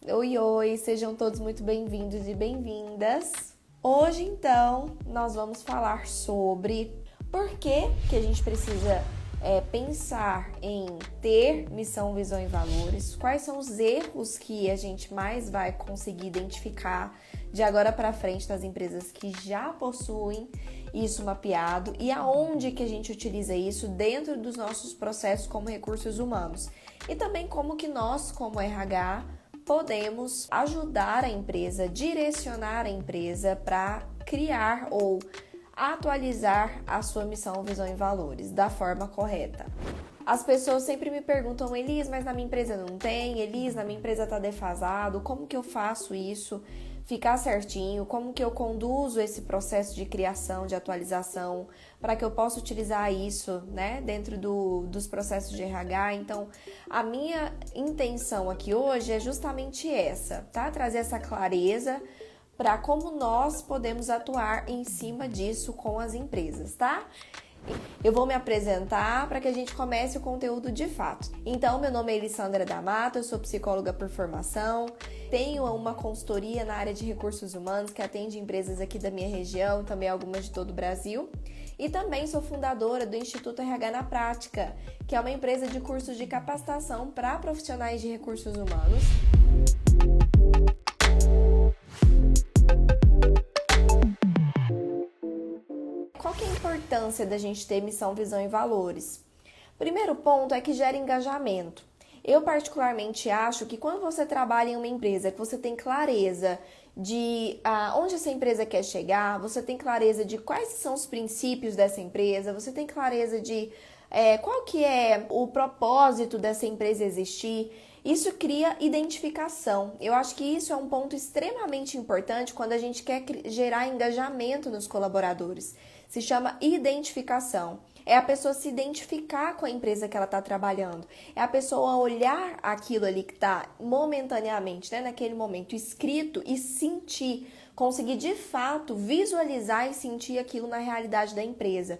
Oi, oi, sejam todos muito bem-vindos e bem-vindas. Hoje, então, nós vamos falar sobre por que a gente precisa pensar em ter missão, visão e valores, quais são os erros que a gente mais vai conseguir identificar de agora para frente nas empresas que já possuem isso mapeado e aonde que a gente utiliza isso dentro dos nossos processos como recursos humanos. E também como que nós, como RH, podemos ajudar a empresa, direcionar a empresa para criar ou atualizar a sua missão, visão e valores da forma correta. As pessoas sempre me perguntam, Elis, mas na minha empresa não tem, Elis, na minha empresa está defasado, como que eu faço isso ficar certinho, como que eu conduzo esse processo de criação, de atualização, para que eu possa utilizar isso, né, dentro dos processos de RH. Então, a minha intenção aqui hoje é justamente essa, tá? Trazer essa clareza para como nós podemos atuar em cima disso com as empresas, tá? Eu vou me apresentar para que a gente comece o conteúdo de fato. Então, meu nome é Elissandra da Mata, eu sou psicóloga por formação, tenho uma consultoria na área de recursos humanos que atende empresas aqui da minha região e também algumas de todo o Brasil. E também sou fundadora do Instituto RH na Prática, que é uma empresa de cursos de capacitação para profissionais de recursos humanos. Qual que é a importância da gente ter missão, visão e valores? Primeiro ponto é que gera engajamento. Eu particularmente acho que quando você trabalha em uma empresa, que você tem clareza de onde essa empresa quer chegar, você tem clareza de quais são os princípios dessa empresa, você tem clareza de qual que é o propósito dessa empresa existir, isso cria identificação. Eu acho que isso é um ponto extremamente importante quando a gente quer gerar engajamento nos colaboradores. Se chama identificação. É a pessoa se identificar com a empresa que ela está trabalhando. É a pessoa olhar aquilo ali que está momentaneamente, né, naquele momento escrito e sentir, conseguir de fato visualizar e sentir aquilo na realidade da empresa.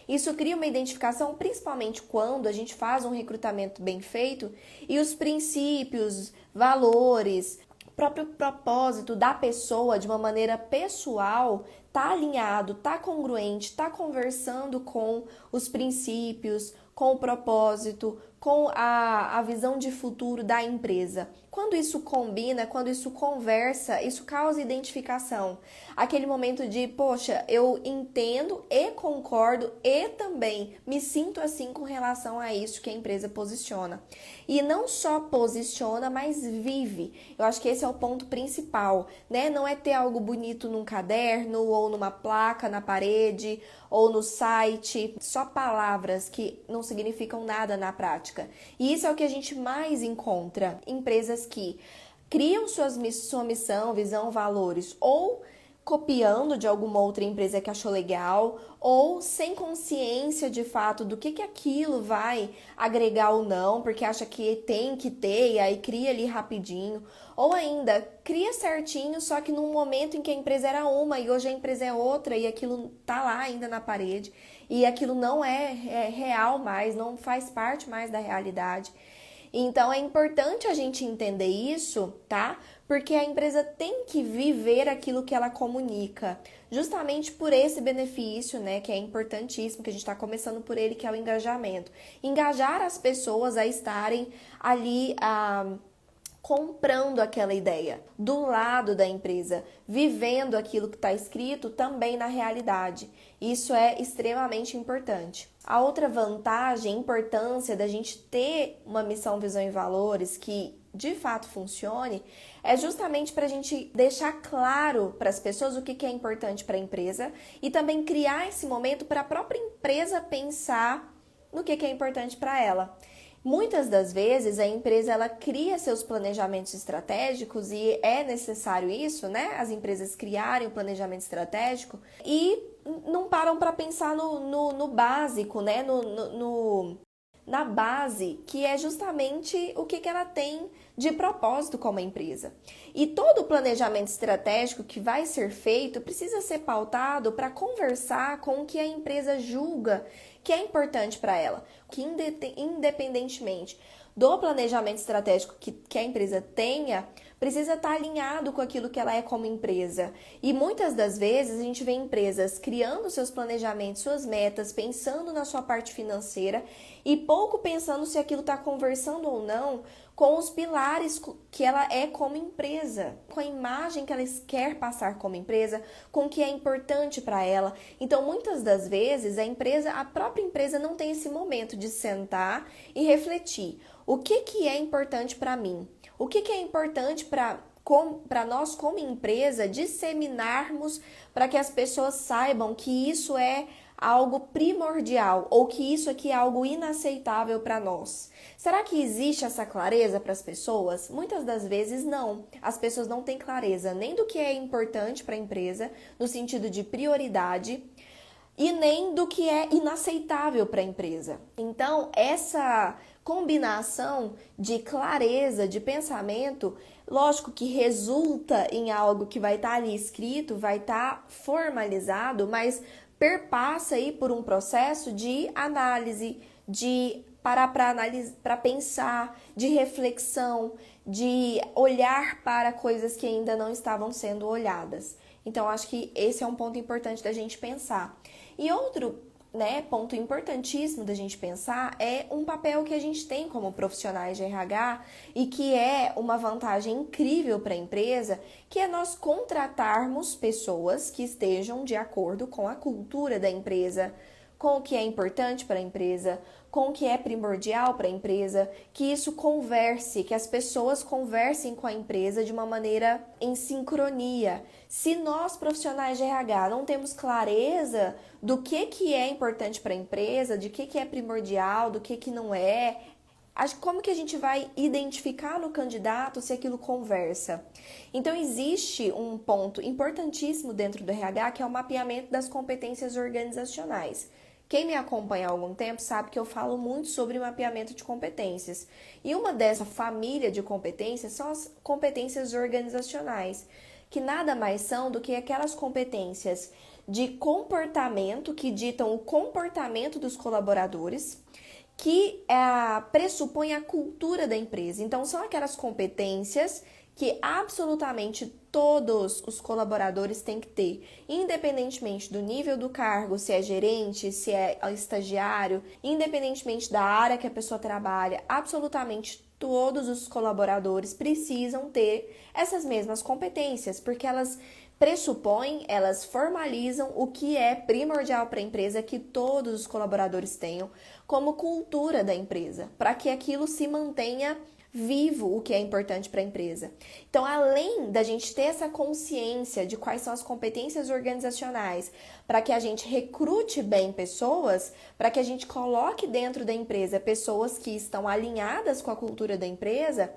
Isso cria uma identificação, principalmente quando a gente faz um recrutamento bem feito e os princípios, valores, próprio propósito da pessoa de uma maneira pessoal tá alinhado, tá congruente, tá conversando com os princípios, com o propósito, com a visão de futuro da empresa. Quando isso combina, quando isso conversa, isso causa identificação. Aquele momento de, poxa, eu entendo e concordo e também me sinto assim com relação a isso que a empresa posiciona. E não só posiciona, mas vive. Eu acho que esse é o ponto principal, né? Não é ter algo bonito num caderno ou numa placa na parede ou no site, só palavras que não significam nada na prática. E isso é o que a gente mais encontra. Empresas que criam sua missão, visão, valores ou copiando de alguma outra empresa que achou legal ou sem consciência de fato do que aquilo vai agregar ou não, porque acha que tem que ter e aí cria ali rapidinho, ou ainda cria certinho, só que num momento em que a empresa era uma e hoje a empresa é outra e aquilo tá lá ainda na parede e aquilo não é real mais, não faz parte mais da realidade. Então é importante a gente entender isso, tá? Porque a empresa tem que viver aquilo que ela comunica, justamente por esse benefício, né, que é importantíssimo, que a gente está começando por ele, que é o engajamento. Engajar as pessoas a estarem ali comprando aquela ideia, do lado da empresa, vivendo aquilo que está escrito também na realidade. Isso é extremamente importante. A outra vantagem, importância da gente ter uma missão, visão e valores que de fato funcione, é justamente para a gente deixar claro para as pessoas o que é importante para a empresa e também criar esse momento para a própria empresa pensar no que é importante para ela. Muitas das vezes a empresa ela cria seus planejamentos estratégicos e é necessário isso, né? As empresas criarem o planejamento estratégico e não param para pensar no básico, né? Na base, que é justamente o que ela tem de propósito como empresa. E todo o planejamento estratégico que vai ser feito precisa ser pautado para conversar com o que a empresa julga que é importante para ela, que independentemente do planejamento estratégico que a empresa tenha, precisa estar alinhado com aquilo que ela é como empresa. E muitas das vezes a gente vê empresas criando seus planejamentos, suas metas, pensando na sua parte financeira e pouco pensando se aquilo está conversando ou não com os pilares que ela é como empresa, com a imagem que ela quer passar como empresa, com o que é importante para ela. Então, muitas das vezes, a própria empresa não tem esse momento de sentar e refletir. O que é importante para mim? O que é importante para nós, como empresa, disseminarmos para que as pessoas saibam que isso é algo primordial ou que isso aqui é algo inaceitável para nós? Será que existe essa clareza para as pessoas? Muitas das vezes não. As pessoas não têm clareza nem do que é importante para a empresa, no sentido de prioridade, e nem do que é inaceitável para a empresa. Então, essa combinação de clareza de pensamento, lógico que resulta em algo que vai estar ali escrito, vai estar formalizado, mas perpassa aí por um processo de análise, de parar para pensar, de reflexão, de olhar para coisas que ainda não estavam sendo olhadas. Então, acho que esse é um ponto importante da gente pensar. E outro, ponto importantíssimo da gente pensar é um papel que a gente tem como profissionais de RH e que é uma vantagem incrível para a empresa, que é nós contratarmos pessoas que estejam de acordo com a cultura da empresa, com o que é importante para a empresa, com o que é primordial para a empresa, que isso converse, que as pessoas conversem com a empresa de uma maneira em sincronia. Se nós, profissionais de RH, não temos clareza do que é importante para a empresa, de que é primordial, do que não é, como que a gente vai identificar no candidato se aquilo conversa? Então, existe um ponto importantíssimo dentro do RH, que é o mapeamento das competências organizacionais. Quem me acompanha há algum tempo sabe que eu falo muito sobre mapeamento de competências. E uma dessa família de competências são as competências organizacionais, que nada mais são do que aquelas competências de comportamento que ditam o comportamento dos colaboradores, que pressupõem a cultura da empresa. Então, são aquelas competências que absolutamente todos os colaboradores têm que ter, independentemente do nível do cargo, se é gerente, se é estagiário, independentemente da área que a pessoa trabalha, absolutamente todos os colaboradores precisam ter essas mesmas competências, porque elas pressupõem, elas formalizam o que é primordial para a empresa que todos os colaboradores tenham como cultura da empresa, para que aquilo se mantenha vivo, o que é importante para a empresa. Então, além da gente ter essa consciência de quais são as competências organizacionais, para que a gente recrute bem pessoas, para que a gente coloque dentro da empresa pessoas que estão alinhadas com a cultura da empresa,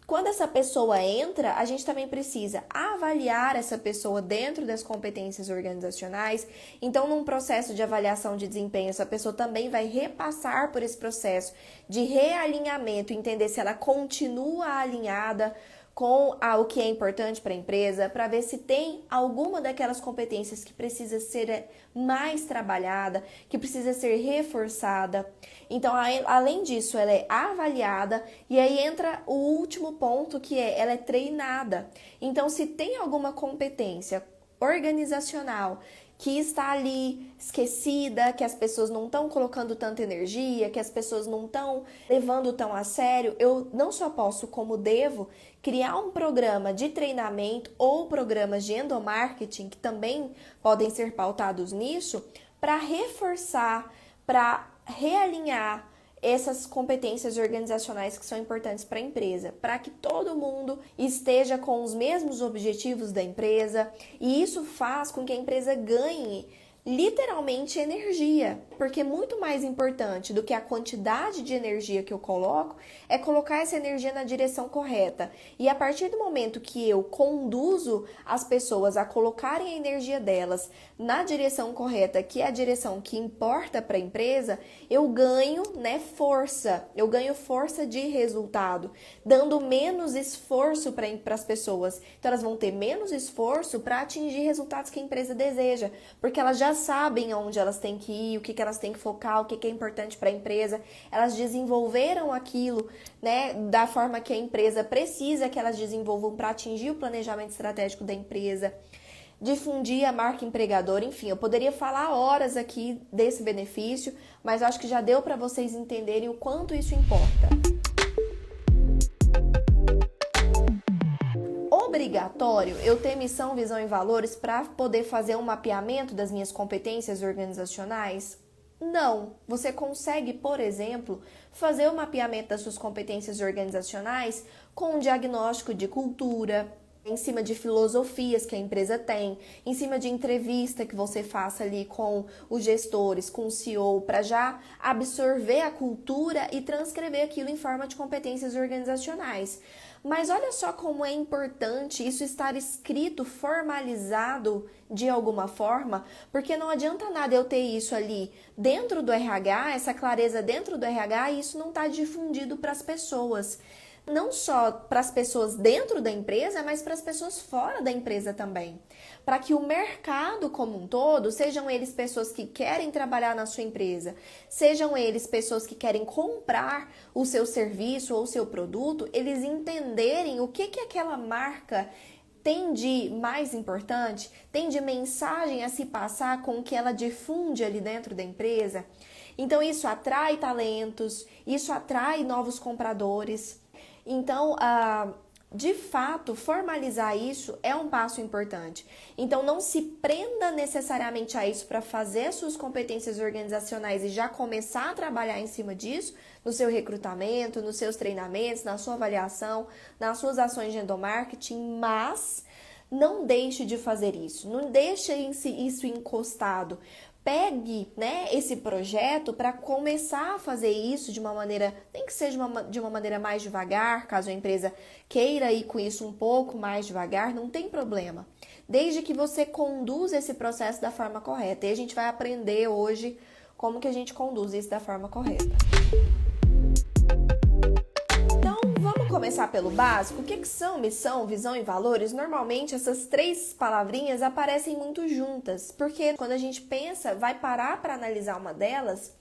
quando essa pessoa entra, a gente também precisa avaliar essa pessoa dentro das competências organizacionais. Então, num processo de avaliação de desempenho, essa pessoa também vai repassar por esse processo de realinhamento, entender se ela continua alinhada com o que é importante para a empresa, para ver se tem alguma daquelas competências que precisa ser mais trabalhada, que precisa ser reforçada. Então, além disso, ela é avaliada e aí entra o último ponto, que ela é treinada. Então, se tem alguma competência organizacional que está ali esquecida, que as pessoas não estão colocando tanta energia, que as pessoas não estão levando tão a sério, eu não só posso, como devo, criar um programa de treinamento ou programas de endomarketing, que também podem ser pautados nisso, para reforçar, para realinhar essas competências organizacionais que são importantes para a empresa, para que todo mundo esteja com os mesmos objetivos da empresa, e isso faz com que a empresa ganhe literalmente energia, porque é muito mais importante do que a quantidade de energia que eu coloco é colocar essa energia na direção correta. E a partir do momento que eu conduzo as pessoas a colocarem a energia delas na direção correta, que é a direção que importa para a empresa, eu ganho, força. Eu ganho força de resultado, dando menos esforço para as pessoas. Então elas vão ter menos esforço para atingir resultados que a empresa deseja, porque elas já sabem onde elas têm que ir, o que elas têm que focar, o que é importante para a empresa. Elas desenvolveram aquilo, né, da forma que a empresa precisa que elas desenvolvam para atingir o planejamento estratégico da empresa. Difundir a marca empregadora, enfim, eu poderia falar horas aqui desse benefício, mas eu acho que já deu para vocês entenderem o quanto isso importa. Obrigatório eu ter missão, visão e valores para poder fazer um mapeamento das minhas competências organizacionais? Não. Você consegue, por exemplo, fazer o mapeamento das suas competências organizacionais com um diagnóstico de cultura, em cima de filosofias que a empresa tem, em cima de entrevista que você faça ali com os gestores, com o CEO, para já absorver a cultura e transcrever aquilo em forma de competências organizacionais. Mas olha só como é importante isso estar escrito, formalizado de alguma forma, porque não adianta nada eu ter isso ali dentro do RH, essa clareza dentro do RH, e isso não está difundido para as pessoas. Não só para as pessoas dentro da empresa, mas para as pessoas fora da empresa também. Para que o mercado como um todo, sejam eles pessoas que querem trabalhar na sua empresa, sejam eles pessoas que querem comprar o seu serviço ou o seu produto, eles entenderem o que aquela marca tem de mais importante, tem de mensagem a se passar com o que ela difunde ali dentro da empresa. Então isso atrai talentos, isso atrai novos compradores. Então, de fato, formalizar isso é um passo importante. Então, não se prenda necessariamente a isso para fazer suas competências organizacionais e já começar a trabalhar em cima disso, no seu recrutamento, nos seus treinamentos, na sua avaliação, nas suas ações de endomarketing, mas não deixe de fazer isso, não deixe isso encostado. Pegue, né, esse projeto para começar a fazer isso de uma maneira, nem que seja de uma maneira mais devagar, caso a empresa queira ir com isso um pouco mais devagar, não tem problema. Desde que você conduza esse processo da forma correta. E a gente vai aprender hoje como que a gente conduz isso da forma correta. Vamos começar pelo básico. O que são missão, visão e valores? Normalmente essas três palavrinhas aparecem muito juntas, porque quando a gente pensa, vai parar para analisar uma delas,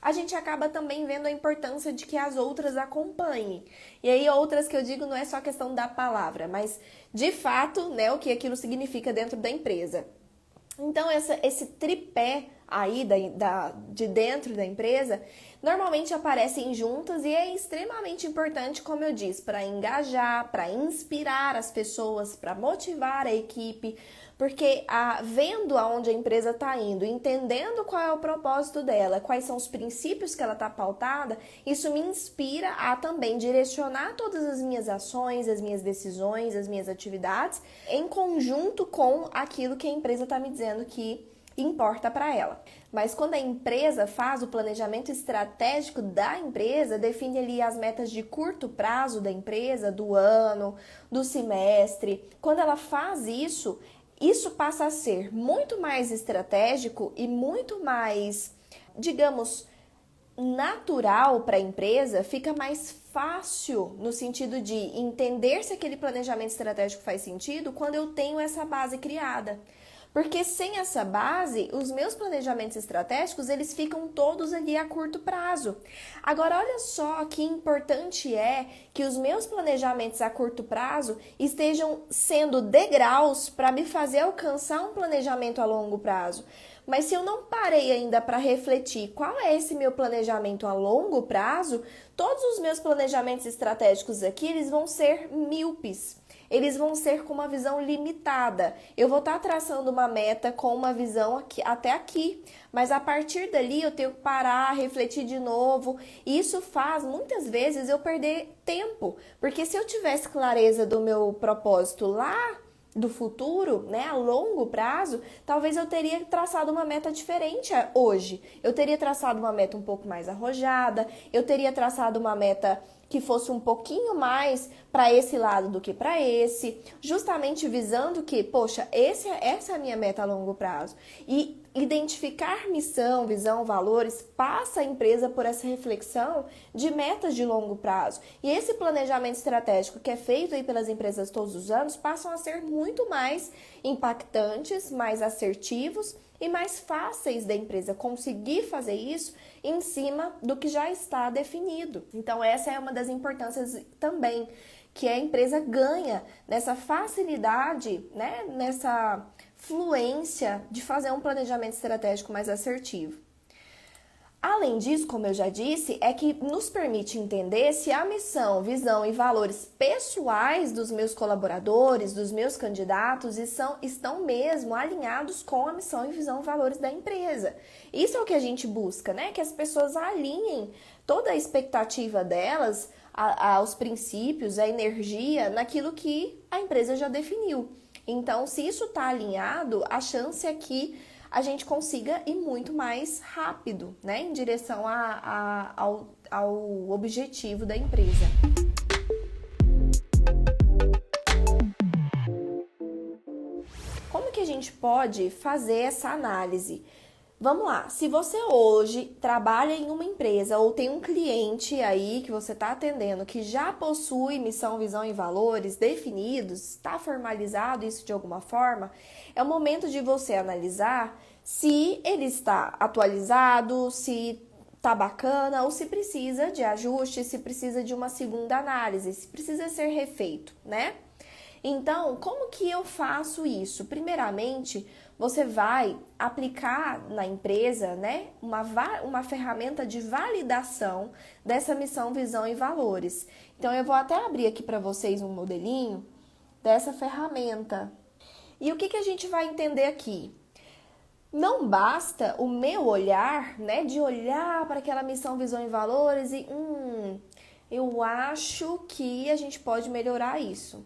a gente acaba também vendo a importância de que as outras acompanhem. E aí outras que eu digo não é só questão da palavra, mas de fato, né, o que aquilo significa dentro da empresa. Então esse tripé aí de dentro da empresa normalmente aparecem juntas e é extremamente importante, como eu disse, para engajar, para inspirar as pessoas, para motivar a equipe, porque vendo aonde a empresa está indo, entendendo qual é o propósito dela, quais são os princípios que ela está pautada, isso me inspira a também direcionar todas as minhas ações, as minhas decisões, as minhas atividades, em conjunto com aquilo que a empresa está me dizendo que importa para ela. Mas quando a empresa faz o planejamento estratégico da empresa, define ali as metas de curto prazo da empresa, do ano, do semestre. Quando ela faz isso passa a ser muito mais estratégico e muito mais, digamos, natural para a empresa, fica mais fácil no sentido de entender se aquele planejamento estratégico faz sentido quando eu tenho essa base criada. Porque sem essa base, os meus planejamentos estratégicos, eles ficam todos ali a curto prazo. Agora, olha só que importante é que os meus planejamentos a curto prazo estejam sendo degraus para me fazer alcançar um planejamento a longo prazo. Mas se eu não parei ainda para refletir qual é esse meu planejamento a longo prazo, todos os meus planejamentos estratégicos aqui, eles vão ser míopes. Eles vão ser com uma visão limitada. Eu vou estar traçando uma meta com uma visão aqui, até aqui, mas a partir dali eu tenho que parar, refletir de novo. E isso faz, muitas vezes, eu perder tempo. Porque se eu tivesse clareza do meu propósito lá do futuro, né, a longo prazo, talvez eu teria traçado uma meta diferente hoje. Eu teria traçado uma meta um pouco mais arrojada, eu teria traçado uma meta que fosse um pouquinho mais para esse lado do que para esse, justamente visando que, poxa, essa é a minha meta a longo prazo. E Identificar missão, visão, valores passa a empresa por essa reflexão de metas de longo prazo. E esse planejamento estratégico que é feito aí pelas empresas todos os anos passam a ser muito mais impactantes, mais assertivos e mais fáceis da empresa conseguir fazer isso em cima do que já está definido. Então essa é uma das importâncias também que a empresa ganha nessa facilidade, né, nessa fluência de fazer um planejamento estratégico mais assertivo. Além disso, como eu já disse, é que nos permite entender se a missão, visão e valores pessoais dos meus colaboradores, dos meus candidatos, estão mesmo alinhados com a missão e visão e valores da empresa. Isso é o que a gente busca, né? Que as pessoas alinhem toda a expectativa delas aos princípios, à energia, naquilo que a empresa já definiu. Então, se isso está alinhado, a chance é que a gente consiga ir muito mais rápido, né, em direção ao objetivo da empresa. Como que a gente pode fazer essa análise? Vamos lá, se você hoje trabalha em uma empresa ou tem um cliente aí que você está atendendo que já possui missão, visão e valores definidos, está formalizado isso de alguma forma, é o momento de você analisar se ele está atualizado, se está bacana ou se precisa de ajuste, se precisa de uma segunda análise, se precisa ser refeito, né? Então, como que eu faço isso? Primeiramente, você vai aplicar na empresa, né, uma ferramenta de validação dessa missão, visão e valores. Então, eu vou até abrir aqui para vocês um modelinho dessa ferramenta. E o que a gente vai entender aqui? Não basta o meu olhar, né, de olhar para aquela missão, visão e valores e, eu acho que a gente pode melhorar isso.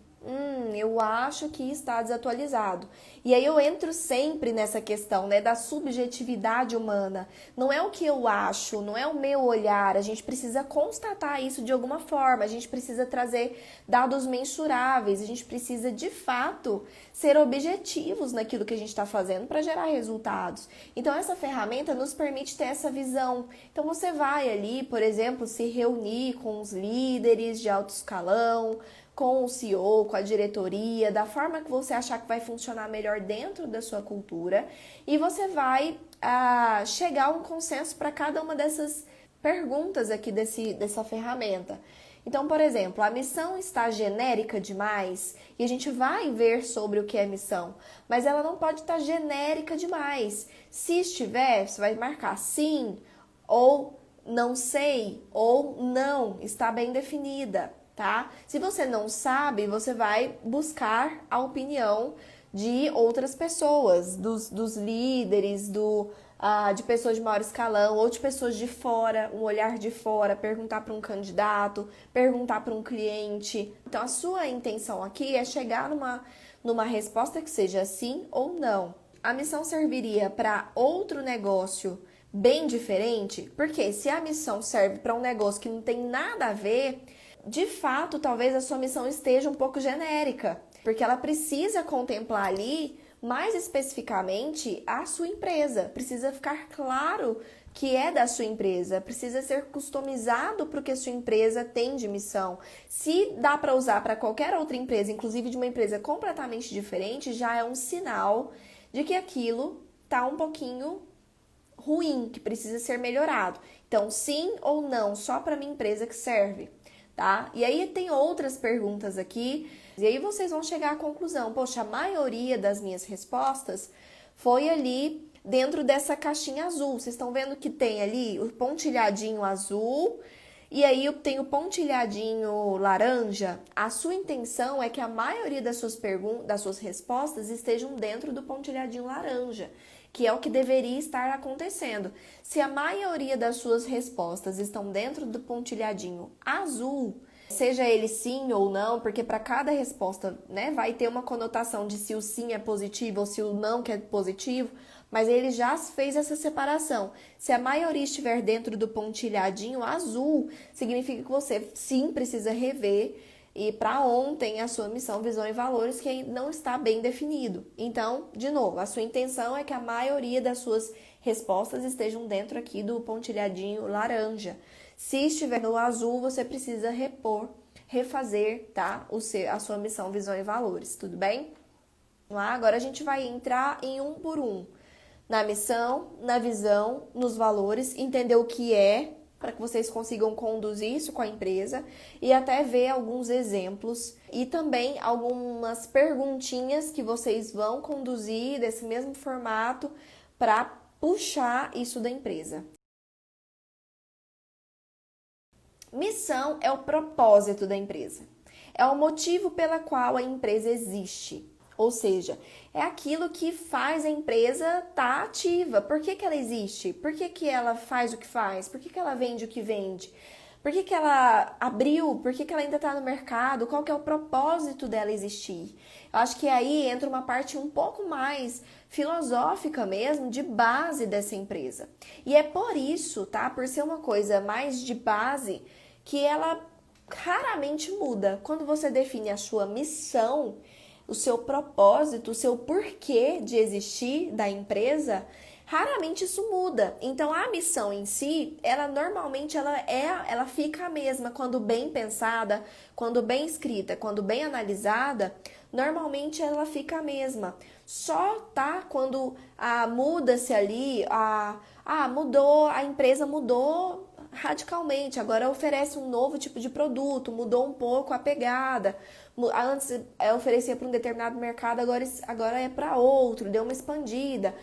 Eu acho que está desatualizado. E aí eu entro sempre nessa questão, né, da subjetividade humana. Não é o que eu acho, não é o meu olhar. A gente precisa constatar isso de alguma forma. A gente precisa trazer dados mensuráveis. A gente precisa, de fato, ser objetivos naquilo que a gente está fazendo para gerar resultados. Então, essa ferramenta nos permite ter essa visão. Então, você vai ali, por exemplo, se reunir com os líderes de alto escalão, com o CEO, com a diretoria, da forma que você achar que vai funcionar melhor dentro da sua cultura, e você vai chegar a um consenso para cada uma dessas perguntas aqui dessa ferramenta. Então, por exemplo, a missão está genérica demais e a gente vai ver sobre o que é missão, mas ela não pode estar genérica demais. Se estiver, você vai marcar sim, ou não sei, ou não, está bem definida. Tá? Se você não sabe, você vai buscar a opinião de outras pessoas, dos líderes, de pessoas de maior escalão ou de pessoas de fora, um olhar de fora, perguntar para um candidato, perguntar para um cliente. Então, a sua intenção aqui é chegar numa resposta que seja sim ou não. A missão serviria para outro negócio bem diferente? Porque se a missão serve para um negócio que não tem nada a ver, de fato, talvez a sua missão esteja um pouco genérica, porque ela precisa contemplar ali, mais especificamente, a sua empresa. Precisa ficar claro que é da sua empresa, precisa ser customizado para o que a sua empresa tem de missão. Se dá para usar para qualquer outra empresa, inclusive de uma empresa completamente diferente, já é um sinal de que aquilo está um pouquinho ruim, que precisa ser melhorado. Então, sim ou não, só para minha empresa que serve. Tá? E aí tem outras perguntas aqui, e aí vocês vão chegar à conclusão, poxa, a maioria das minhas respostas foi ali dentro dessa caixinha azul. Vocês estão vendo que tem ali o pontilhadinho azul e aí tem o pontilhadinho laranja. A sua intenção é que a maioria das suas respostas estejam dentro do pontilhadinho laranja, que é o que deveria estar acontecendo. Se a maioria das suas respostas estão dentro do pontilhadinho azul, seja ele sim ou não, porque para cada resposta, né, vai ter uma conotação de se o sim é positivo ou se o não que é positivo, mas ele já fez essa separação. Se a maioria estiver dentro do pontilhadinho azul, significa que você sim precisa rever e para ontem a sua missão, visão e valores que ainda não está bem definido. Então, de novo, a sua intenção é que a maioria das suas respostas estejam dentro aqui do pontilhadinho laranja. Se estiver no azul, você precisa repor, refazer, tá? A sua missão, visão e valores, tudo bem? Vamos lá, agora a gente vai entrar em um por um. Na missão, na visão, nos valores, entender o que é, para que vocês consigam conduzir isso com a empresa e até ver alguns exemplos e também algumas perguntinhas que vocês vão conduzir desse mesmo formato para puxar isso da empresa. Missão é o propósito da empresa. É o motivo pela qual a empresa existe. Ou seja, é aquilo que faz a empresa estar ativa. Por que ela existe? Por que ela faz o que faz? Por que ela vende o que vende? Por que ela abriu? Por que ela ainda está no mercado? Qual que é o propósito dela existir? Eu acho que aí entra uma parte um pouco mais filosófica mesmo, de base dessa empresa. E é por isso, tá? Por ser uma coisa mais de base, que ela raramente muda. Quando você define a sua missão, o seu propósito, o seu porquê de existir da empresa, raramente isso muda. Então a missão em si, ela normalmente ela fica a mesma quando bem pensada, quando bem escrita, quando bem analisada, normalmente ela fica a mesma. Só tá quando muda-se ali, mudou, a empresa mudou radicalmente, agora oferece um novo tipo de produto, mudou um pouco a pegada. Antes oferecia para um determinado mercado, agora é para outro, deu uma expandida,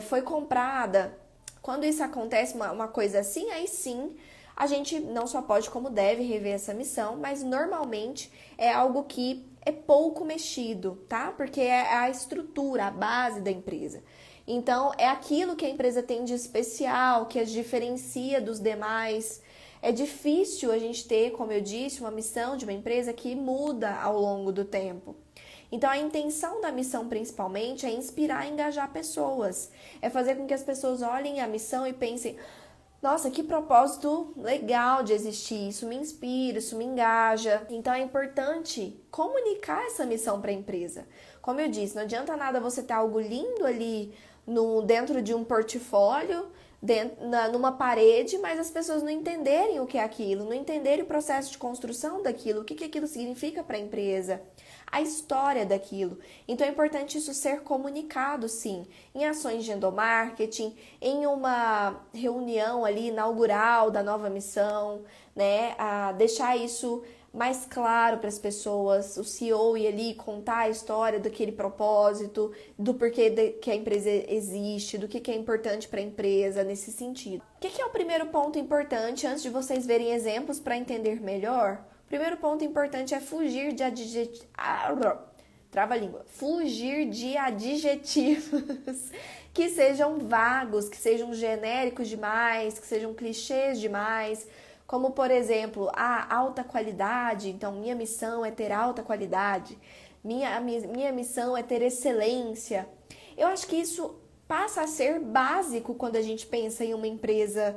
foi comprada. Quando isso acontece, uma coisa assim, aí sim, a gente não só pode como deve rever essa missão, mas normalmente é algo que é pouco mexido, tá? Porque é a estrutura, a base da empresa. Então, é aquilo que a empresa tem de especial, que as diferencia dos demais. É difícil a gente ter, como eu disse, uma missão de uma empresa que muda ao longo do tempo. Então, a intenção da missão, principalmente, é inspirar e engajar pessoas. É fazer com que as pessoas olhem a missão e pensem: nossa, que propósito legal de existir, isso me inspira, isso me engaja. Então é importante comunicar essa missão para a empresa. Como eu disse, não adianta nada você ter algo lindo ali dentro de um portfólio, numa parede, mas as pessoas não entenderem o que é aquilo, não entenderem o processo de construção daquilo, o que aquilo significa para a empresa, a história daquilo. Então é importante isso ser comunicado, sim, em ações de endomarketing, em uma reunião ali inaugural da nova missão, né? Deixar isso mais claro para as pessoas, o CEO ir ali contar a história daquele propósito, do porquê que a empresa existe, do que é importante para a empresa nesse sentido. O que é o primeiro ponto importante antes de vocês verem exemplos para entender melhor? O primeiro ponto importante é fugir de adjetivos. Trava-língua. Fugir de adjetivos que sejam vagos, que sejam genéricos demais, que sejam clichês demais. Como, por exemplo, a alta qualidade. Então, minha missão é ter alta qualidade. Minha missão é ter excelência. Eu acho que isso passa a ser básico quando a gente pensa em uma empresa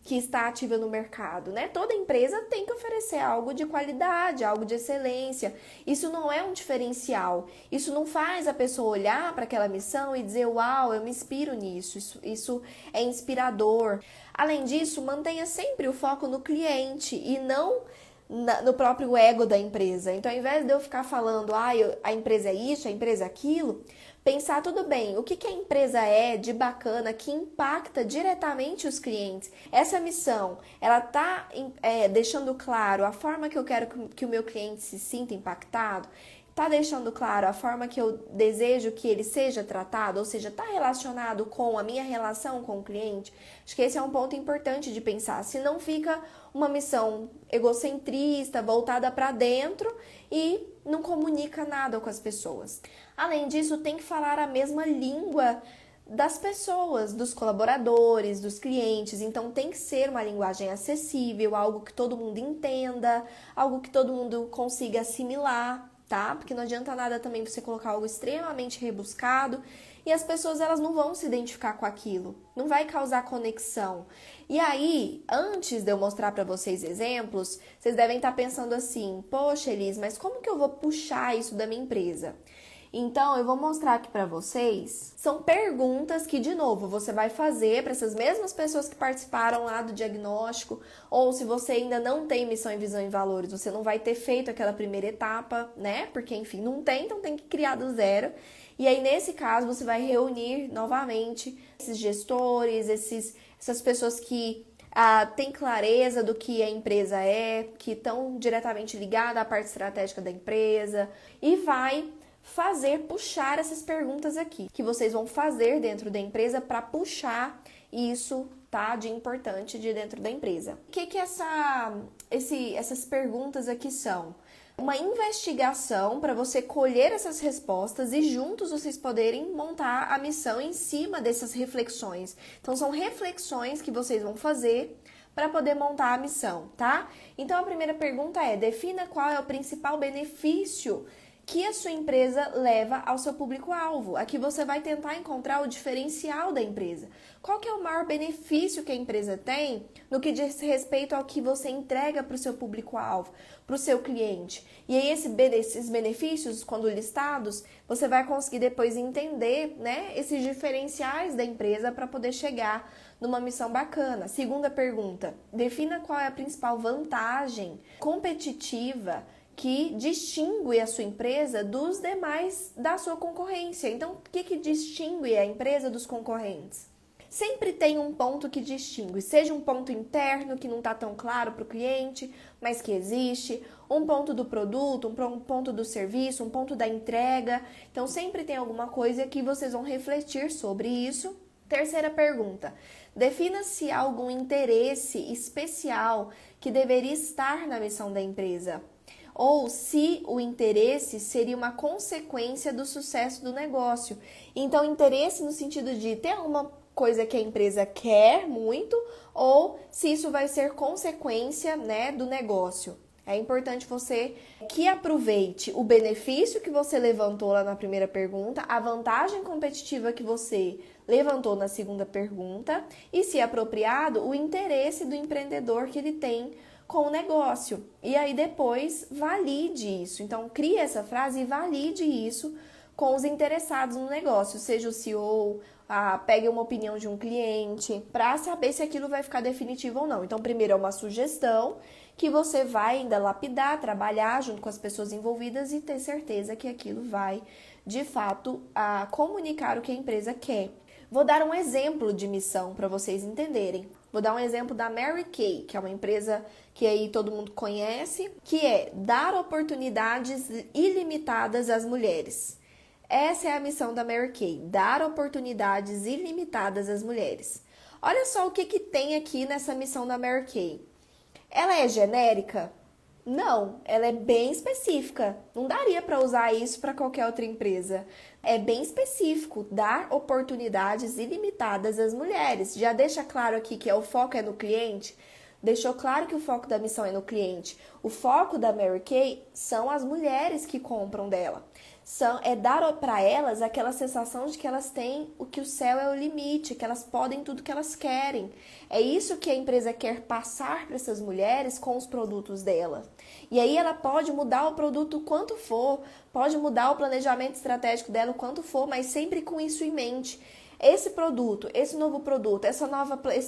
que está ativa no mercado, né? Toda empresa tem que oferecer algo de qualidade, algo de excelência. Isso não é um diferencial. Isso não faz a pessoa olhar para aquela missão e dizer: uau, eu me inspiro nisso. Isso é inspirador. Além disso, mantenha sempre o foco no cliente e não no próprio ego da empresa. Então, ao invés de eu ficar falando: a empresa é isso, a empresa é aquilo, pensar: tudo bem, o que a empresa é de bacana que impacta diretamente os clientes? Essa missão, ela está deixando claro a forma que eu quero que o meu cliente se sinta impactado? Está deixando claro a forma que eu desejo que ele seja tratado? Ou seja, está relacionado com a minha relação com o cliente? Acho que esse é um ponto importante de pensar. Se não fica uma missão egocentrista, voltada para dentro e não comunica nada com as pessoas. Além disso, tem que falar a mesma língua das pessoas, dos colaboradores, dos clientes. Então tem que ser uma linguagem acessível, algo que todo mundo entenda, algo que todo mundo consiga assimilar. tá? Porque não adianta nada também você colocar algo extremamente rebuscado e as pessoas elas não vão se identificar com aquilo, não vai causar conexão. E aí, antes de eu mostrar para vocês exemplos, vocês devem estar pensando assim: poxa, Elis, mas como que eu vou puxar isso da minha empresa? Então, eu vou mostrar aqui para vocês. São perguntas que, de novo, você vai fazer para essas mesmas pessoas que participaram lá do diagnóstico, ou se você ainda não tem missão e visão e valores, você não vai ter feito aquela primeira etapa, né? Porque, enfim, não tem, então tem que criar do zero. E aí, nesse caso, você vai reunir novamente esses gestores, essas pessoas que têm clareza do que a empresa é, que estão diretamente ligadas à parte estratégica da empresa, e vai puxar essas perguntas aqui, que vocês vão fazer dentro da empresa para puxar isso, tá, de importante de dentro da empresa. O que essas perguntas aqui são? Uma investigação para você colher essas respostas e juntos vocês poderem montar a missão em cima dessas reflexões. Então, são reflexões que vocês vão fazer para poder montar a missão, tá? Então, a primeira pergunta é: defina qual é o principal benefício que a sua empresa leva ao seu público-alvo. Aqui você vai tentar encontrar o diferencial da empresa. Qual que é o maior benefício que a empresa tem no que diz respeito ao que você entrega para o seu público-alvo, para o seu cliente. E aí esses benefícios, quando listados, você vai conseguir depois entender, né, esses diferenciais da empresa para poder chegar numa missão bacana. Segunda pergunta: defina qual é a principal vantagem competitiva que distingue a sua empresa dos demais da sua concorrência. Então, o que distingue a empresa dos concorrentes? Sempre tem um ponto que distingue, seja um ponto interno que não está tão claro para o cliente, mas que existe, um ponto do produto, um ponto do serviço, um ponto da entrega. Então, sempre tem alguma coisa que vocês vão refletir sobre isso. Terceira pergunta: defina se há algum interesse especial que deveria estar na missão da empresa, ou se o interesse seria uma consequência do sucesso do negócio. Então, interesse no sentido de ter alguma coisa que a empresa quer muito, ou se isso vai ser consequência, né, do negócio. É importante você que aproveite o benefício que você levantou lá na primeira pergunta, a vantagem competitiva que você levantou na segunda pergunta, e, se apropriado, o interesse do empreendedor que ele tem com o negócio. E aí depois valide isso. Então, crie essa frase e valide isso com os interessados no negócio, seja o CEO, pegue uma opinião de um cliente, para saber se aquilo vai ficar definitivo ou não. Então, primeiro é uma sugestão que você vai ainda lapidar, trabalhar junto com as pessoas envolvidas e ter certeza que aquilo vai, de fato, comunicar o que a empresa quer. Vou dar um exemplo de missão para vocês entenderem. Vou dar um exemplo da Mary Kay, que é uma empresa que aí todo mundo conhece, que é dar oportunidades ilimitadas às mulheres. Essa é a missão da Mary Kay, dar oportunidades ilimitadas às mulheres. Olha só o que tem aqui nessa missão da Mary Kay. Ela é genérica? Não, ela é bem específica. Não daria para usar isso para qualquer outra empresa. É bem específico, dar oportunidades ilimitadas às mulheres. Já deixa claro aqui que o foco é no cliente? Deixou claro que o foco da missão é no cliente. O foco da Mary Kay são as mulheres que compram dela. É dar para elas aquela sensação de que elas têm que o céu é o limite, que elas podem tudo que elas querem. É isso que a empresa quer passar para essas mulheres com os produtos dela. E aí ela pode mudar o produto quanto for, pode mudar o planejamento estratégico dela o quanto for, mas sempre com isso em mente. Esse produto, esse novo produto, esse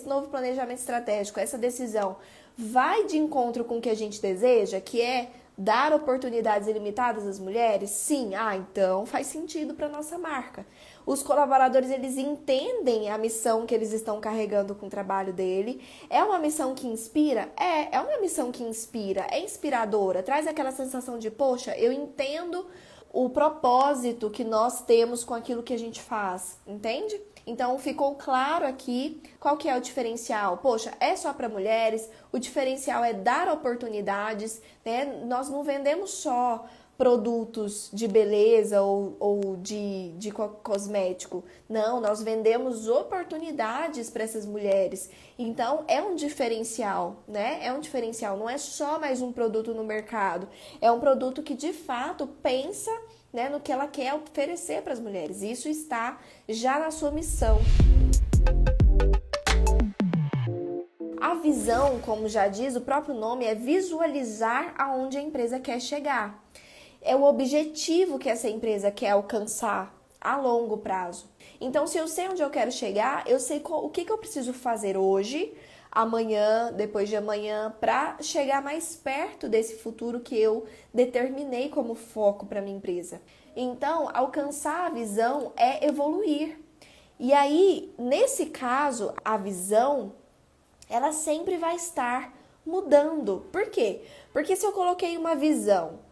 novo planejamento estratégico, essa decisão vai de encontro com o que a gente deseja, que é dar oportunidades ilimitadas às mulheres? Sim, então faz sentido para nossa marca. Os colaboradores, eles entendem a missão que eles estão carregando com o trabalho dele. É uma missão que inspira? É uma missão que inspira, é inspiradora, traz aquela sensação de, poxa, eu entendo o propósito que nós temos com aquilo que a gente faz, entende? Então, ficou claro aqui qual que é o diferencial. Poxa, é só para mulheres, o diferencial é dar oportunidades, né? Nós não vendemos só produtos de beleza ou de cosmético. Não, nós vendemos oportunidades para essas mulheres. Então, é um diferencial, né? É um diferencial. Não é só mais um produto no mercado. É um produto que, de fato, pensa, né, no que ela quer oferecer para as mulheres. Isso está já na sua missão. A visão, como já diz o próprio nome, é visualizar aonde a empresa quer chegar. É o objetivo que essa empresa quer alcançar a longo prazo. Então, se eu sei onde eu quero chegar, eu sei o que eu preciso fazer hoje, amanhã, depois de amanhã, para chegar mais perto desse futuro que eu determinei como foco para minha empresa. Então, alcançar a visão é evoluir. E aí, nesse caso, a visão, ela sempre vai estar mudando. Por quê? Porque se eu coloquei uma visão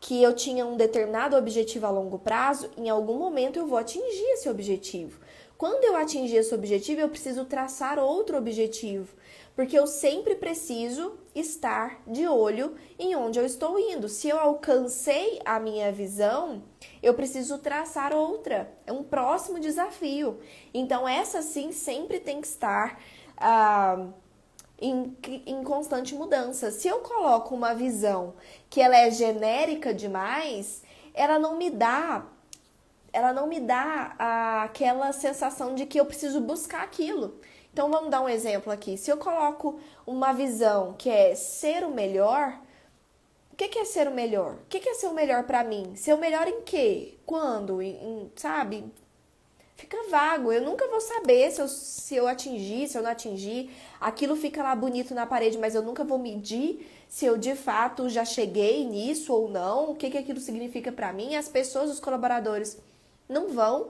que eu tinha um determinado objetivo a longo prazo, em algum momento eu vou atingir esse objetivo. Quando eu atingir esse objetivo, eu preciso traçar outro objetivo, porque eu sempre preciso estar de olho em onde eu estou indo. Se eu alcancei a minha visão, eu preciso traçar outra, é um próximo desafio. Então, essa sim sempre tem que estar em constante mudança. Se eu coloco uma visão que ela é genérica demais, ela não me dá aquela sensação de que eu preciso buscar aquilo. Então vamos dar um exemplo aqui. Se eu coloco uma visão que é ser o melhor, o que é ser o melhor? O que é ser o melhor para mim? Ser o melhor em quê? Quando? Sabe? Fica vago, eu nunca vou saber se eu atingir, se eu não atingir. Aquilo fica lá bonito na parede, mas eu nunca vou medir se eu de fato já cheguei nisso ou não, o que aquilo significa para mim. As pessoas, os colaboradores, não vão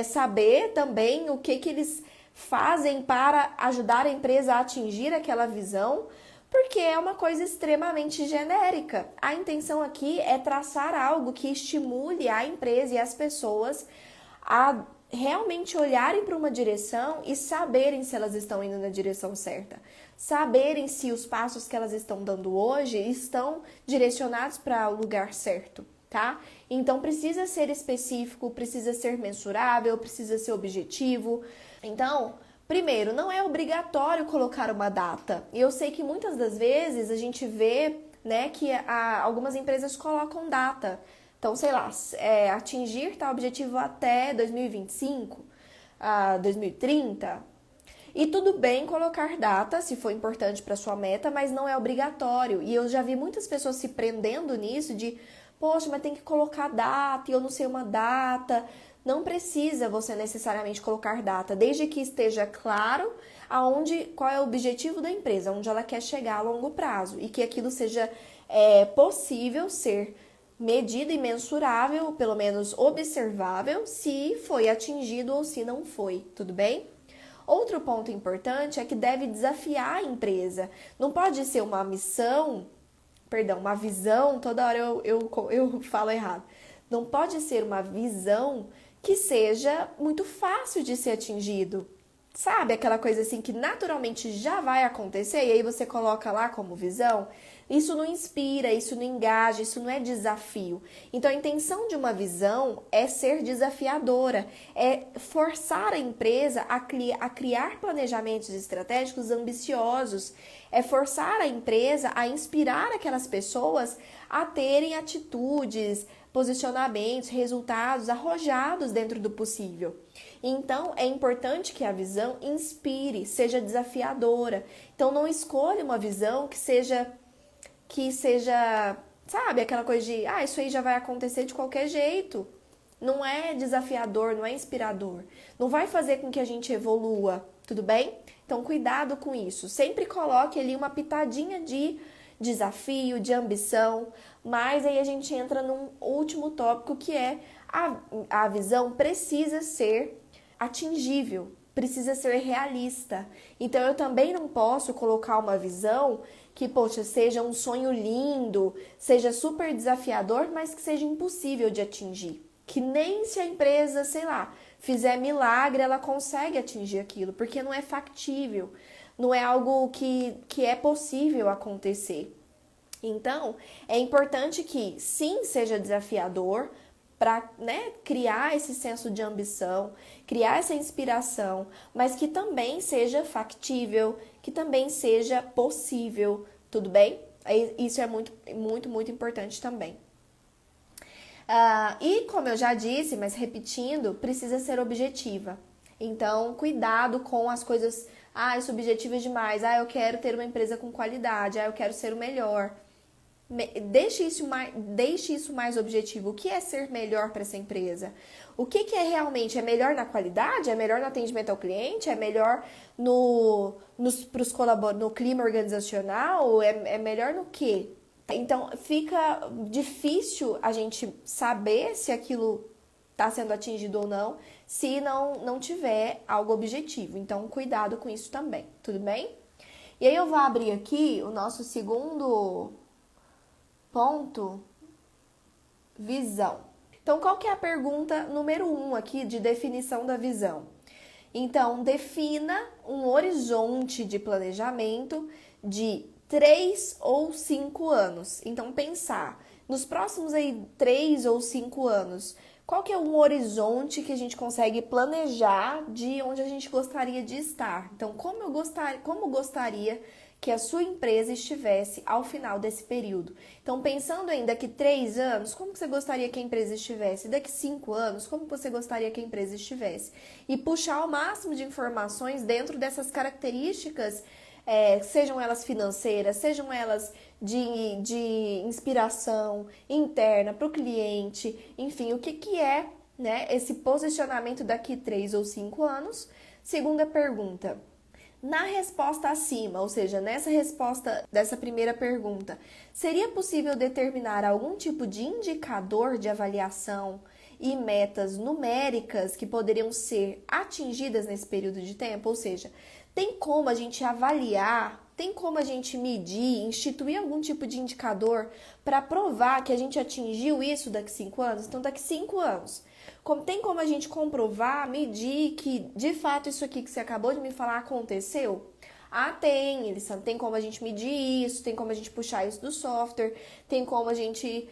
saber também o que eles fazem para ajudar a empresa a atingir aquela visão, porque é uma coisa extremamente genérica. A intenção aqui é traçar algo que estimule a empresa e as pessoas a realmente olharem para uma direção e saberem se elas estão indo na direção certa. Saberem se os passos que elas estão dando hoje estão direcionados para o lugar certo, tá? Então precisa ser específico, precisa ser mensurável, precisa ser objetivo. Então, primeiro, não é obrigatório colocar uma data. E eu sei que muitas das vezes a gente vê, né, que algumas empresas colocam data. Então, sei lá, atingir tal objetivo até 2025, 2030. E tudo bem colocar data, se for importante para sua meta, mas não é obrigatório. E eu já vi muitas pessoas se prendendo nisso de, poxa, mas tem que colocar data e eu não sei uma data. Não precisa você necessariamente colocar data, desde que esteja claro qual é o objetivo da empresa, onde ela quer chegar a longo prazo e que aquilo seja possível ser medido e mensurável, pelo menos observável, se foi atingido ou se não foi, tudo bem? Outro ponto importante é que deve desafiar a empresa. Não pode ser uma uma visão, toda hora eu falo errado. Não pode ser uma visão que seja muito fácil de ser atingido. Sabe aquela coisa assim que naturalmente já vai acontecer e aí você coloca lá como visão? Isso não inspira, isso não engaja, isso não é desafio. Então a intenção de uma visão é ser desafiadora, é forçar a empresa a criar planejamentos estratégicos ambiciosos, é forçar a empresa a inspirar aquelas pessoas a terem atitudes, posicionamentos, resultados arrojados dentro do possível. Então, é importante que a visão inspire, seja desafiadora. Então, não escolha uma visão que seja, sabe, aquela coisa de, isso aí já vai acontecer de qualquer jeito. Não é desafiador, não é inspirador. Não vai fazer com que a gente evolua, tudo bem? Então, cuidado com isso. Sempre coloque ali uma pitadinha de desafio, de ambição, mas aí a gente entra num último tópico que é a visão precisa ser atingível, precisa ser realista. Então eu também não posso colocar uma visão que, poxa, seja um sonho lindo, seja super desafiador, mas que seja impossível de atingir. Que nem se a empresa, sei lá, fizer milagre, ela consegue atingir aquilo, porque não é factível. Não é algo que é possível acontecer. Então, é importante que sim seja desafiador para, né, criar esse senso de ambição, criar essa inspiração, mas que também seja factível, que também seja possível, tudo bem? Isso é muito, muito, muito importante também. E como eu já disse, mas repetindo, precisa ser objetiva. Então, cuidado com as coisas. Ah, isso é objetivo demais. Ah, eu quero ter uma empresa com qualidade. Ah, eu quero ser o melhor. Deixe isso mais objetivo. O que é ser melhor para essa empresa? O que é realmente? É melhor na qualidade? É melhor no atendimento ao cliente? É melhor no clima organizacional? É melhor no quê? Então, fica difícil a gente saber se aquilo está sendo atingido ou não, se não tiver algo objetivo. Então, cuidado com isso também, tudo bem? E aí eu vou abrir aqui o nosso segundo ponto, visão. Então, qual que é a pergunta número 1 aqui de definição da visão? Então, defina um horizonte de planejamento de 3 ou 5 anos. Então, pensar nos próximos 3 ou 5 anos, qual que é um horizonte que a gente consegue planejar de onde a gente gostaria de estar? Então, como gostaria que a sua empresa estivesse ao final desse período? Então, pensando em daqui 3 anos, como você gostaria que a empresa estivesse? Daqui 5 anos, como você gostaria que a empresa estivesse? E puxar o máximo de informações dentro dessas características, sejam elas financeiras, sejam elas de inspiração interna para o cliente, enfim, o que é, né, esse posicionamento daqui 3 ou 5 anos? Segunda pergunta. Na resposta acima, ou seja, nessa resposta dessa primeira pergunta, seria possível determinar algum tipo de indicador de avaliação e metas numéricas que poderiam ser atingidas nesse período de tempo? Ou seja, tem como a gente avaliar, tem como a gente medir, instituir algum tipo de indicador para provar que a gente atingiu isso daqui 5 anos? Então, daqui 5 anos, tem como a gente comprovar, medir que de fato isso aqui que você acabou de me falar aconteceu? Ah, tem como a gente medir isso, tem como a gente puxar isso do software, tem como a gente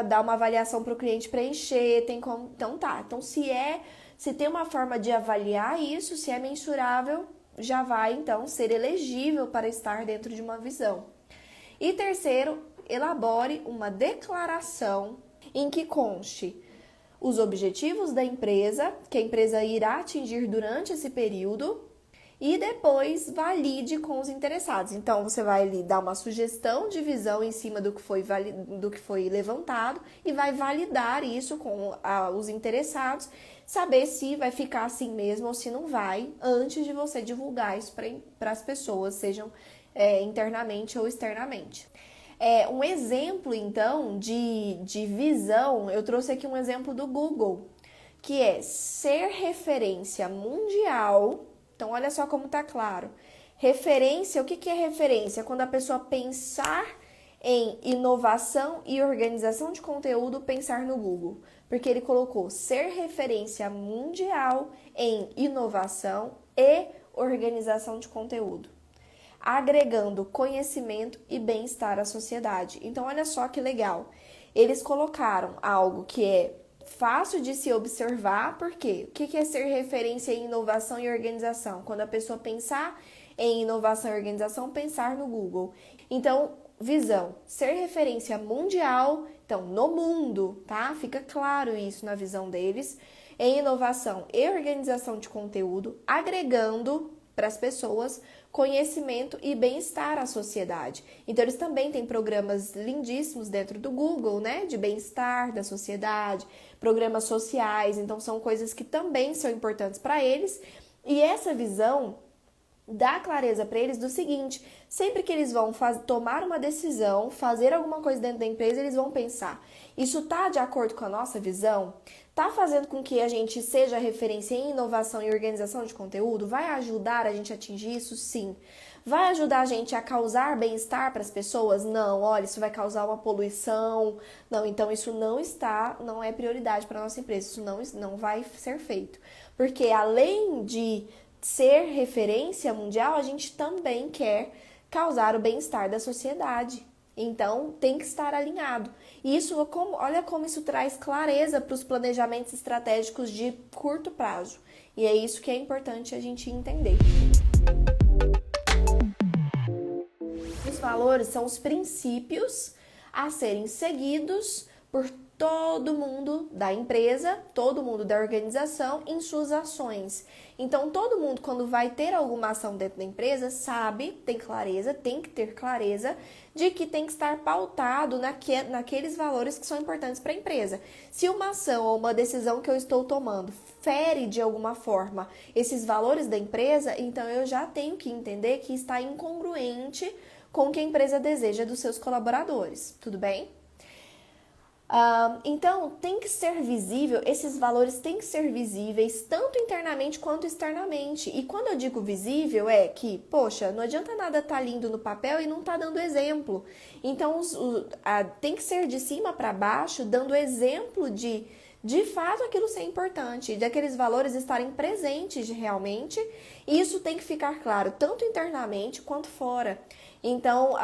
dar uma avaliação para o cliente preencher, tem como. Então tá. Então, se tem uma forma de avaliar isso, se é mensurável, já vai então ser elegível para estar dentro de uma visão. E terceiro, elabore uma declaração em que conste os objetivos da empresa, que a empresa irá atingir durante esse período, e depois valide com os interessados. Então, você vai ali dar uma sugestão de visão em cima do que foi levantado e vai validar isso com os interessados, saber se vai ficar assim mesmo ou se não vai, antes de você divulgar isso para as pessoas, sejam internamente ou externamente. Um exemplo, então, de visão, eu trouxe aqui um exemplo do Google, que é ser referência mundial. Então, olha só como tá claro. Referência, o que é referência? Quando a pessoa pensar em inovação e organização de conteúdo, pensar no Google. Porque ele colocou ser referência mundial em inovação e organização de conteúdo, agregando conhecimento e bem-estar à sociedade. Então, olha só que legal. Eles colocaram algo que é fácil de se observar, porque o que é ser referência em inovação e organização? Quando a pessoa pensar em inovação e organização, pensar no Google. Então, visão, ser referência mundial, então, no mundo, tá? Fica claro isso na visão deles, em inovação e organização de conteúdo, agregando para as pessoas conhecimento e bem-estar à sociedade. Então, eles também têm programas lindíssimos dentro do Google, né? De bem-estar da sociedade, programas sociais. Então, são coisas que também são importantes para eles. E essa visão dá clareza para eles do seguinte: sempre que eles vão tomar uma decisão, fazer alguma coisa dentro da empresa, eles vão pensar, isso está de acordo com a nossa visão? Está fazendo com que a gente seja referência em inovação e organização de conteúdo? Vai ajudar a gente a atingir isso? Sim. Vai ajudar a gente a causar bem-estar para as pessoas? Não. Olha, isso vai causar uma poluição. Não, então isso não é prioridade para a nossa empresa. Isso não vai ser feito. Porque além de ser referência mundial, a gente também quer causar o bem-estar da sociedade. Então, tem que estar alinhado. E isso, olha como isso traz clareza para os planejamentos estratégicos de curto prazo. E é isso que é importante a gente entender. Os valores são os princípios a serem seguidos por todo mundo da empresa, todo mundo da organização em suas ações. Então, todo mundo, quando vai ter alguma ação dentro da empresa, sabe, tem clareza, tem que ter clareza de que tem que estar pautado naqueles valores que são importantes para a empresa. Se uma ação ou uma decisão que eu estou tomando fere de alguma forma esses valores da empresa, então eu já tenho que entender que está incongruente com o que a empresa deseja dos seus colaboradores, tudo bem? Então, tem que ser visível, esses valores têm que ser visíveis tanto internamente quanto externamente. E quando eu digo visível é que, poxa, não adianta nada estar lindo no papel e não estar dando exemplo. Então, tem que ser de cima para baixo, dando exemplo de fato aquilo ser importante, de aqueles valores estarem presentes realmente. E isso tem que ficar claro, tanto internamente quanto fora. Então,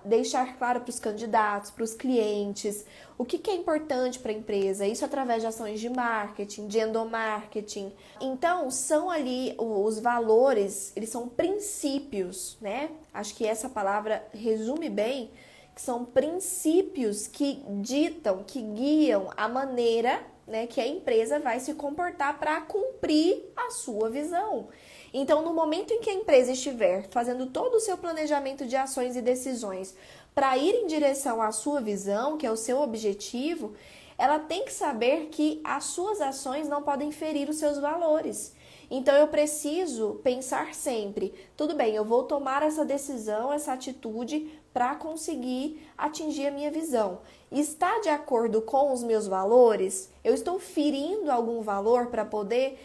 deixar claro para os candidatos, para os clientes, o que é importante para a empresa, isso através de ações de marketing, de endomarketing. Então, são ali os valores, eles são princípios, né? Acho que essa palavra resume bem, que são princípios que ditam, que guiam a maneira, né, que a empresa vai se comportar para cumprir a sua visão. Então, no momento em que a empresa estiver fazendo todo o seu planejamento de ações e decisões para ir em direção à sua visão, que é o seu objetivo, ela tem que saber que as suas ações não podem ferir os seus valores. Então, eu preciso pensar sempre, tudo bem, eu vou tomar essa decisão, essa atitude para conseguir atingir a minha visão. Está de acordo com os meus valores? Eu estou ferindo algum valor para poder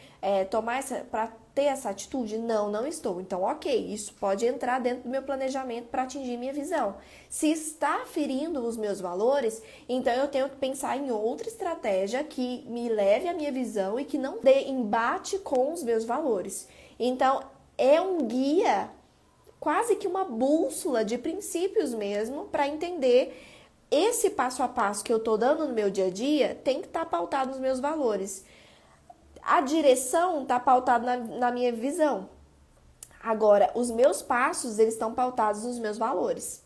para ter essa atitude? Não, não estou. Então, ok, isso pode entrar dentro do meu planejamento para atingir minha visão. Se está ferindo os meus valores, então eu tenho que pensar em outra estratégia que me leve à minha visão e que não dê embate com os meus valores. Então, é um guia, quase que uma bússola de princípios mesmo, para entender esse passo a passo que eu estou dando no meu dia a dia tem que estar pautado nos meus valores. A direção está pautada na minha visão. Agora, os meus passos, eles estão pautados nos meus valores.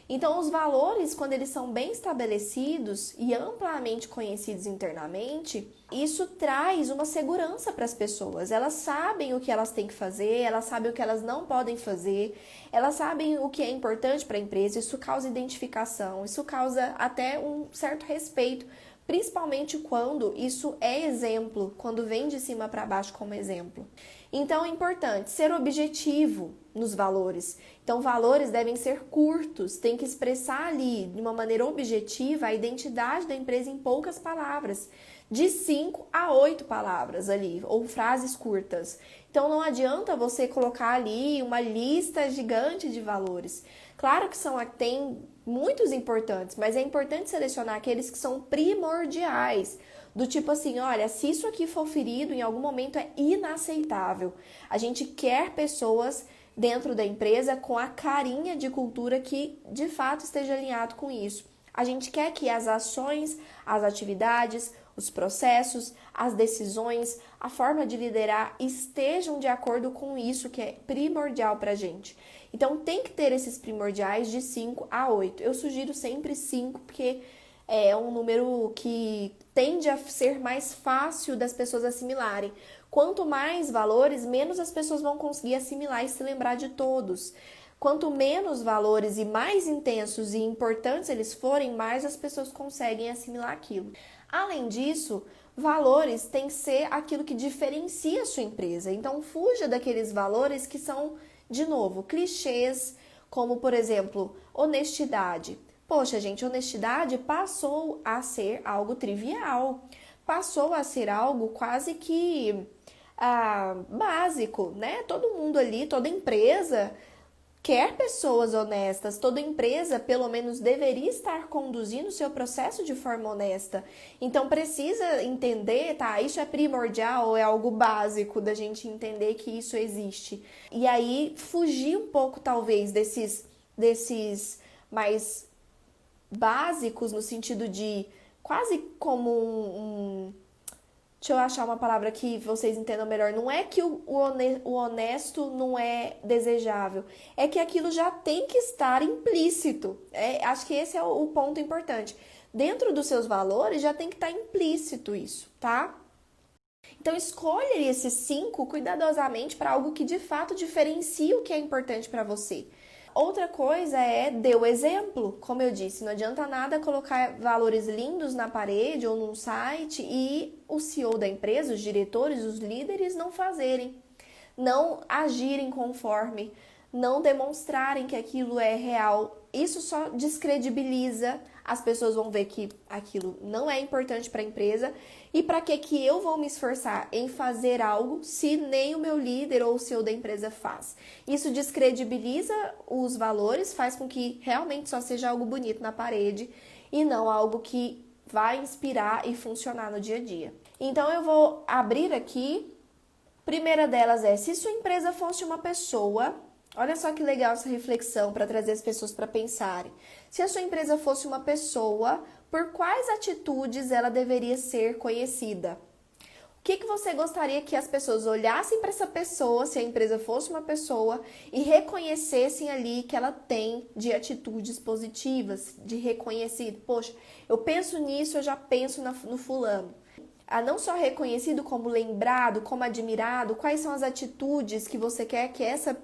Então, os valores, quando eles são bem estabelecidos e amplamente conhecidos internamente, isso traz uma segurança para as pessoas. Elas sabem o que elas têm que fazer, elas sabem o que elas não podem fazer, elas sabem o que é importante para a empresa, isso causa identificação, isso causa até um certo respeito, principalmente quando isso é exemplo, quando vem de cima para baixo como exemplo. Então é importante ser objetivo nos valores. Então valores devem ser curtos, tem que expressar ali de uma maneira objetiva a identidade da empresa em poucas palavras, de 5 a 8 palavras ali, ou frases curtas. Então não adianta você colocar ali uma lista gigante de valores. Claro que tem muitos importantes, mas é importante selecionar aqueles que são primordiais. Do tipo assim, olha, se isso aqui for ferido, em algum momento é inaceitável. A gente quer pessoas dentro da empresa com a carinha de cultura que de fato esteja alinhado com isso. A gente quer que as ações, as atividades, os processos, as decisões, a forma de liderar estejam de acordo com isso que é primordial para a gente. Então tem que ter esses primordiais de 5 a 8. Eu sugiro sempre 5, porque é um número que tende a ser mais fácil das pessoas assimilarem. Quanto mais valores, menos as pessoas vão conseguir assimilar e se lembrar de todos. Quanto menos valores e mais intensos e importantes eles forem, mais as pessoas conseguem assimilar aquilo. Além disso, valores têm que ser aquilo que diferencia a sua empresa. Então, fuja daqueles valores que são, de novo, clichês, como, por exemplo, honestidade. Poxa, gente, honestidade passou a ser algo trivial, passou a ser algo quase que básico, né? Todo mundo ali, toda empresa quer pessoas honestas, toda empresa pelo menos deveria estar conduzindo o seu processo de forma honesta. Então precisa entender, tá? Isso é primordial, é algo básico da gente entender que isso existe. E aí fugir um pouco talvez desses mais básicos no sentido de quase como deixa eu achar uma palavra que vocês entendam melhor. Não é que o honesto não é desejável, é que aquilo já tem que estar implícito. Acho que esse é o ponto importante. Dentro dos seus valores já tem que estar implícito isso, tá? Então escolha esses 5 cuidadosamente para algo que de fato diferencie o que é importante para você. Outra coisa é dê o exemplo. Como eu disse, não adianta nada colocar valores lindos na parede ou num site e o CEO da empresa, os diretores, os líderes não fazerem, não agirem conforme, não demonstrarem que aquilo é real. Isso só descredibiliza, as pessoas vão ver que aquilo não é importante para a empresa. E para que eu vou me esforçar em fazer algo se nem o meu líder ou o CEO da empresa faz? Isso descredibiliza os valores, faz com que realmente só seja algo bonito na parede e não algo que vai inspirar e funcionar no dia a dia. Então eu vou abrir aqui. Primeira delas é: se sua empresa fosse uma pessoa. Olha só que legal essa reflexão para trazer as pessoas para pensarem. Se a sua empresa fosse uma pessoa, por quais atitudes ela deveria ser conhecida? O que você gostaria que as pessoas olhassem para essa pessoa, se a empresa fosse uma pessoa, e reconhecessem ali que ela tem de atitudes positivas, de reconhecido? Poxa, eu penso nisso, eu já penso no fulano. Não só reconhecido, como lembrado, como admirado. Quais são as atitudes que você quer que essa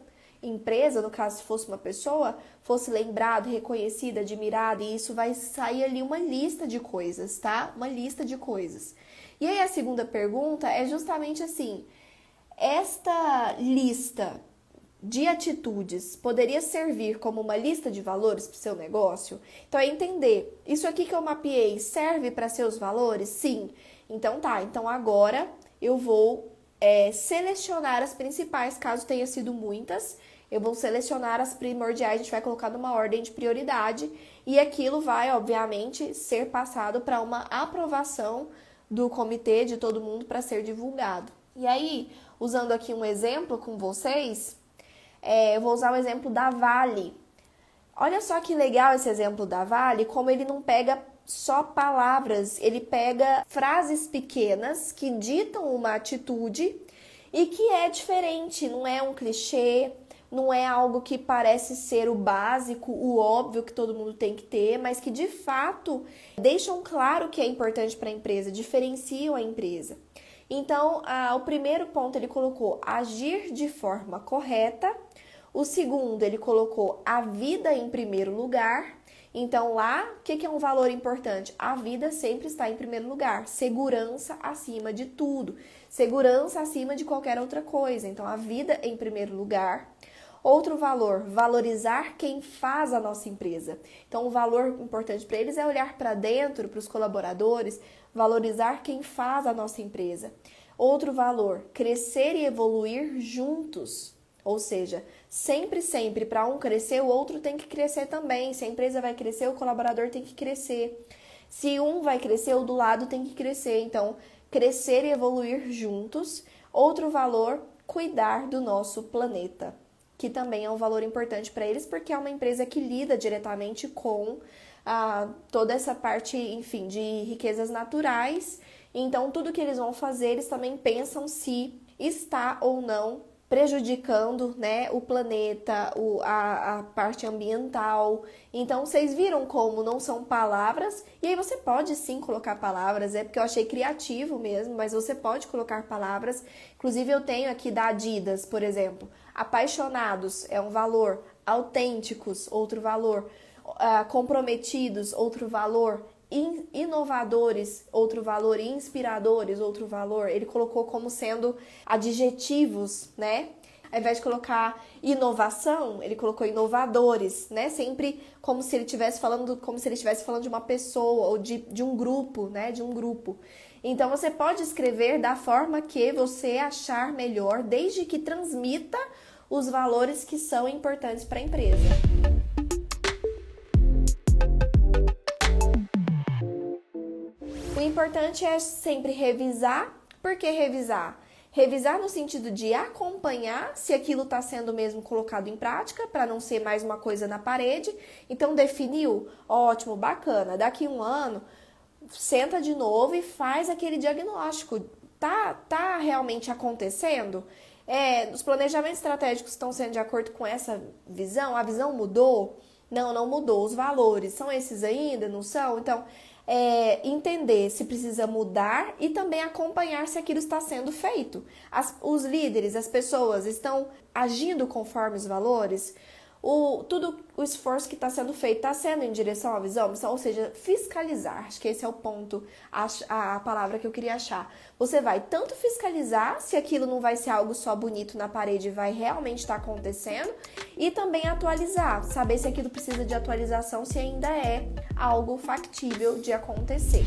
empresa, no caso se fosse uma pessoa, fosse lembrado, reconhecida, admirada, e isso vai sair ali uma lista de coisas, tá? Uma lista de coisas. E aí a segunda pergunta é justamente assim: esta lista de atitudes poderia servir como uma lista de valores para o seu negócio? Então é entender, isso aqui que eu mapeei serve para seus valores? Sim. Então tá, então agora eu vou selecionar as principais, caso tenha sido muitas. Eu vou selecionar as primordiais, a gente vai colocar numa ordem de prioridade e aquilo vai, obviamente, ser passado para uma aprovação do comitê, de todo mundo, para ser divulgado. E aí, usando aqui um exemplo com vocês, eu vou usar o exemplo da Vale. Olha só que legal esse exemplo da Vale, como ele não pega só palavras, ele pega frases pequenas que ditam uma atitude e que é diferente, não é um clichê, não é algo que parece ser o básico, o óbvio que todo mundo tem que ter, mas que de fato deixam claro o que é importante para a empresa, diferenciam a empresa. Então, o primeiro ponto ele colocou agir de forma correta. O segundo, ele colocou a vida em primeiro lugar. Então, lá, o que é um valor importante? A vida sempre está em primeiro lugar. Segurança acima de tudo. Segurança acima de qualquer outra coisa. Então, a vida em primeiro lugar. Outro valor, valorizar quem faz a nossa empresa. Então, um valor importante para eles é olhar para dentro, para os colaboradores, valorizar quem faz a nossa empresa. Outro valor, crescer e evoluir juntos. Ou seja, sempre, para um crescer, o outro tem que crescer também. Se a empresa vai crescer, o colaborador tem que crescer. Se um vai crescer, o do lado tem que crescer. Então, crescer e evoluir juntos. Outro valor, cuidar do nosso planeta, que também é um valor importante para eles, porque é uma empresa que lida diretamente com toda essa parte, enfim, de riquezas naturais. Então, tudo que eles vão fazer, eles também pensam se está ou não prejudicando, né, o planeta, a parte ambiental. Então, vocês viram como não são palavras, e aí você pode sim colocar palavras, porque eu achei criativo mesmo, mas você pode colocar palavras. Inclusive, eu tenho aqui da Adidas, por exemplo, apaixonados é um valor, autênticos, outro valor, comprometidos, outro valor, inovadores, outro valor, inspiradores, outro valor. Ele colocou como sendo adjetivos, né? Ao invés de colocar inovação, ele colocou inovadores, né? Sempre como se ele estivesse falando, de uma pessoa ou de um grupo, né? De um grupo. Então você pode escrever da forma que você achar melhor, desde que transmita os valores que são importantes para a empresa. O importante é sempre revisar. Por que revisar? Revisar no sentido de acompanhar se aquilo está sendo mesmo colocado em prática, para não ser mais uma coisa na parede. Então, definiu? Ótimo, bacana. Daqui um ano, senta de novo e faz aquele diagnóstico. Tá realmente acontecendo? Os planejamentos estratégicos estão sendo de acordo com essa visão? A visão mudou? Não mudou. Os valores são esses ainda? Não são? Então, entender se precisa mudar e também acompanhar se aquilo está sendo feito. Os líderes, as pessoas estão agindo conforme os valores? Todo o esforço que está sendo feito está sendo em direção à visão, ou seja, fiscalizar. Acho que esse é o ponto, a palavra que eu queria achar. Você vai tanto fiscalizar se aquilo não vai ser algo só bonito na parede, vai realmente estar acontecendo, e também atualizar, saber se aquilo precisa de atualização, se ainda é algo factível de acontecer.